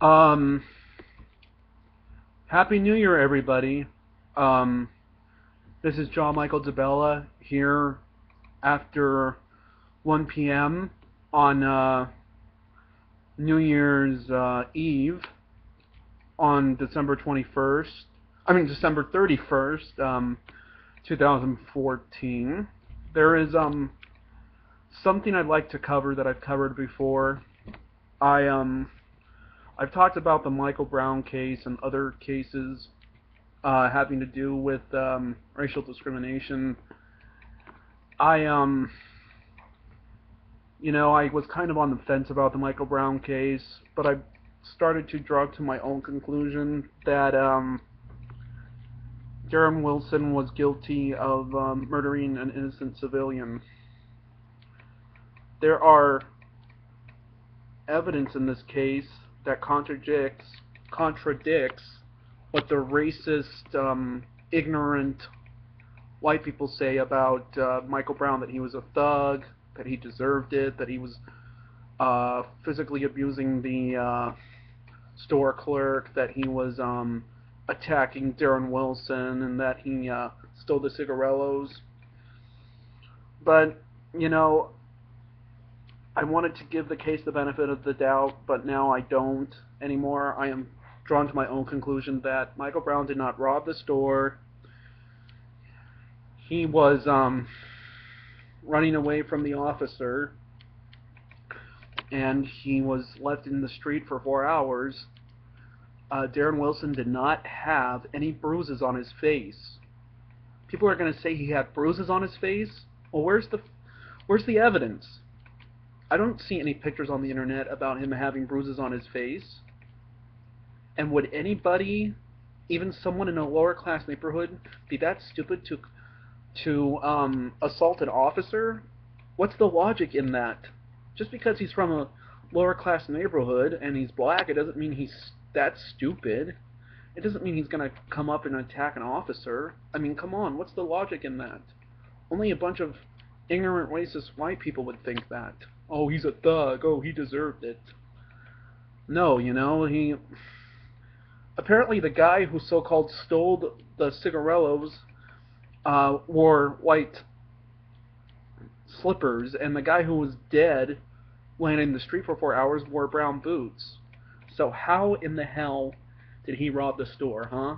Um, Happy New Year, everybody. Um, this is John Michael DeBella here after 1 p.m. on New Year's Eve on December 21st. December 31st, 2014. There is something I'd like to cover that I've covered before. I I've talked about the Michael Brown case and other cases having to do with racial discrimination. I I was kind of on the fence about the Michael Brown case, but I started to draw to my own conclusion that Darren Wilson was guilty of murdering an innocent civilian. There are evidence in this case that contradicts what the racist, ignorant white people say about Michael Brown, that he was a thug, that he deserved it, that he was physically abusing the store clerk, that he was attacking Darren Wilson, and that he stole the cigarillos. But, I wanted to give the case the benefit of the doubt, but now I don't anymore. I am drawn to my own conclusion that Michael Brown did not rob the store. He was running away from the officer, and he was left in the street for 4 hours. Darren Wilson did not have any bruises on his face. People are going to say he had bruises on his face. Well, where's the evidence? I don't see any pictures on the internet about him having bruises on his face. And would anybody, even someone in a lower class neighborhood, be that stupid to assault an officer? What's the logic in that? Just because he's from a lower class neighborhood and he's black, it doesn't mean he's that stupid. It doesn't mean he's going to come up and attack an officer. I mean, come on, what's the logic in that? Only a bunch of ignorant racist white people would think that. Oh, he's a thug. Oh, he deserved it. No, he... Apparently the guy who so-called stole the cigarillos wore white slippers, and the guy who was dead, laying in the street for 4 hours, wore brown boots. So how in the hell did he rob the store, huh?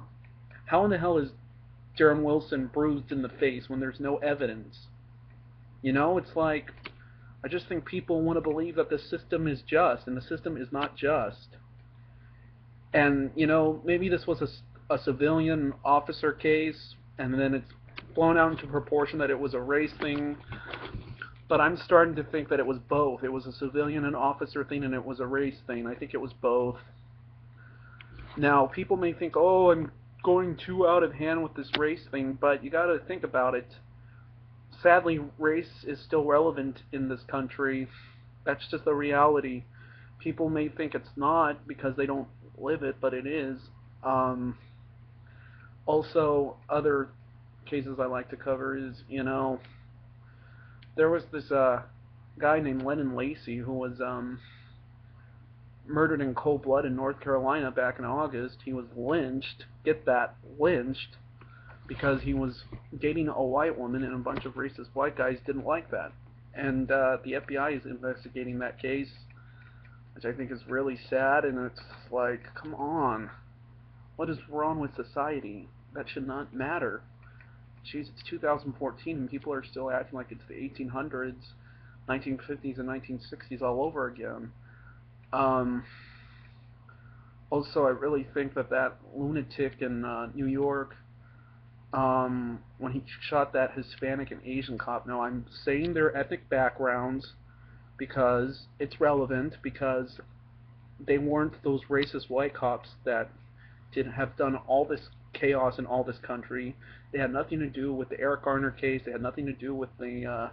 How in the hell is Darren Wilson bruised in the face when there's no evidence? It's like, I just think people want to believe that the system is just, and the system is not just. And, maybe this was a civilian officer case, and then it's blown out into proportion that it was a race thing. But I'm starting to think that it was both. It was a civilian and officer thing, and it was a race thing. I think it was both. Now, people may think, oh, I'm going too out of hand with this race thing, but you got to think about it. Sadly, race is still relevant in this country. That's just the reality. People may think it's not because they don't live it, but it is. Also, other cases I like to cover is, there was this guy named Lennon Lacey who was murdered in cold blood in North Carolina back in August. He was lynched, get that, lynched, because he was dating a white woman, and a bunch of racist white guys didn't like that. And the FBI is investigating that case, which I think is really sad, and it's like, come on. What is wrong with society? That should not matter. Jeez, it's 2014 and people are still acting like it's the 1800s, 1950s, and 1960s all over again. Also, I really think that lunatic in New York, when he shot that Hispanic and Asian cop, now I'm saying their ethnic backgrounds because it's relevant, because they weren't those racist white cops that didn't have done all this chaos in all this country. They had nothing to do with the Eric Garner case. They had nothing to do with the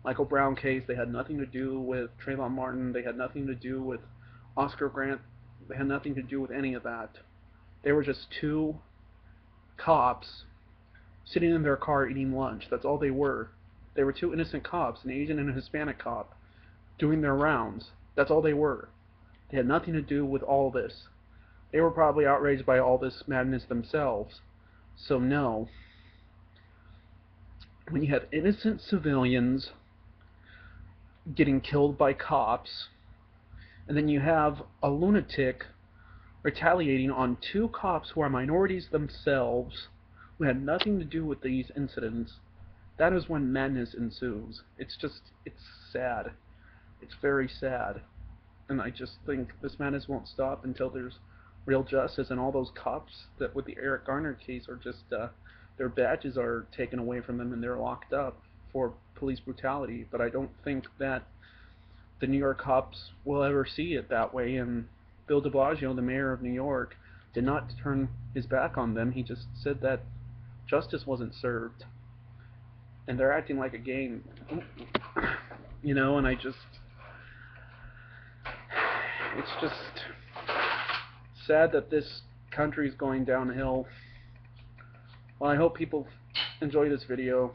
Michael Brown case. They had nothing to do with Trayvon Martin. They had nothing to do with Oscar Grant. They had nothing to do with any of that. They were just two cops sitting in their car eating lunch. That's all they were. They were two innocent cops, an Asian and a Hispanic cop. doing their rounds. That's all they were. They had nothing to do with all this. They were probably outraged by all this madness themselves. So no. When you have innocent civilians getting killed by cops, and then you have a lunatic retaliating on two cops who are minorities themselves, who had nothing to do with these incidents, that is when madness ensues. It's sad. It's very sad. And I just think this madness won't stop until there's real justice, and all those cops that with the Eric Garner case are just, their badges are taken away from them and they're locked up for police brutality. But I don't think that the New York cops will ever see it that way, and Bill de Blasio, the mayor of New York, did not turn his back on them. He just said that justice wasn't served. And they're acting like a game. You know, and it's just sad that this country is going downhill. Well, I hope people enjoy this video.